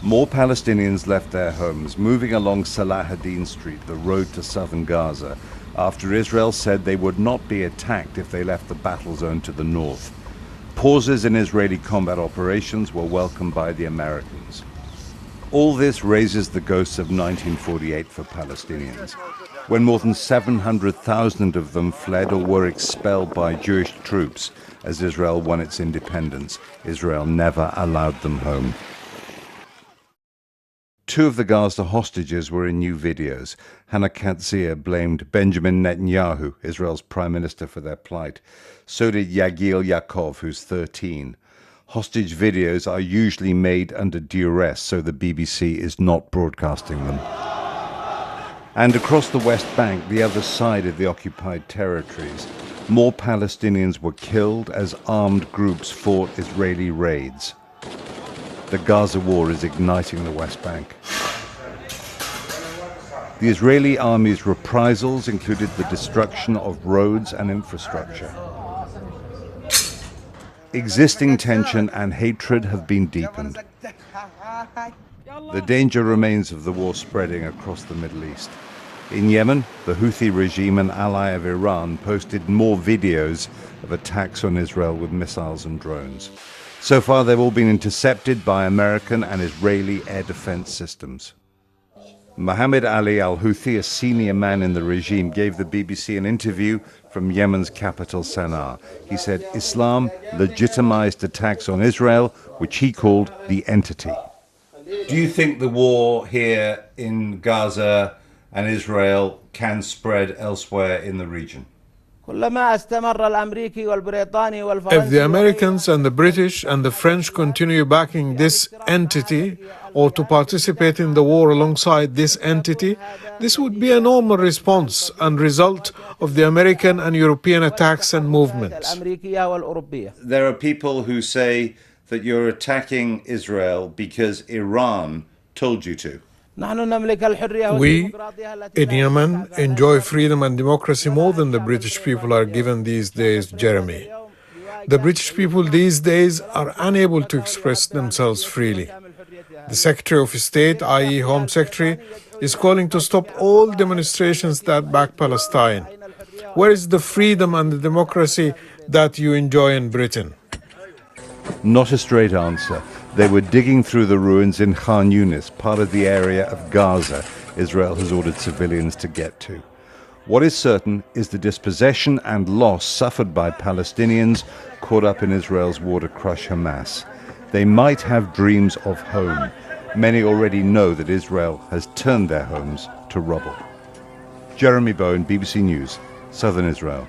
More Palestinians left their homes, moving along Salahuddin Street, the road to southern Gaza, after Israel said they would not be attacked if they left the battle zone to the north. Pauses in Israeli combat operations were welcomed by the Americans. All this raises the ghosts of 1948 for Palestinians, when more than 700,000 of them fled or were expelled by Jewish troops as Israel won its independence. Israel never allowed them home. Two of the Gaza hostages were in new videos. Hannah Katzir blamed Benjamin Netanyahu, Israel's prime minister, for their plight. So did Yagil Yaakov, who's 13. Hostage videos are usually made under duress, so the BBC is not broadcasting them. And across the West Bank, the other side of the occupied territories, more Palestinians were killed as armed groups fought Israeli raids. The Gaza war is igniting the West Bank. The Israeli army's reprisals included the destruction of roads and infrastructure. Existing tension and hatred have been deepened. The danger remains of the war spreading across the Middle East. In Yemen, the Houthi regime, an ally of Iran, posted more videos of attacks on Israel with missiles and drones. So far, they've all been intercepted by American and Israeli air defense systems. Mohammed Ali al-Houthi, a senior man in the regime, gave the BBC an interview from Yemen's capital, Sana'a. He said Islam legitimized attacks on Israel, which he called the entity. Do you think the war here in Gaza and Israel can spread elsewhere in the region? If the Americans and the British and the French continue backing this entity or to participate in the war alongside this entity, this would be a normal response and result of the American and European attacks and movements. There are people who say that you're attacking Israel because Iran told you to. We in Yemen enjoy freedom and democracy more than the British people are given these days, Jeremy. The British people these days are unable to express themselves freely. The Secretary of State, i.e. Home Secretary, is calling to stop all demonstrations that back Palestine. Where is the freedom and the democracy that you enjoy in Britain? Not a straight answer. They were digging through the ruins in Khan Yunis, part of the area of Gaza Israel has ordered civilians to get to. What is certain is the dispossession and loss suffered by Palestinians caught up in Israel's war to crush Hamas. They might have dreams of home. Many already know that Israel has turned their homes to rubble. Jeremy Bowen, BBC News, Southern Israel.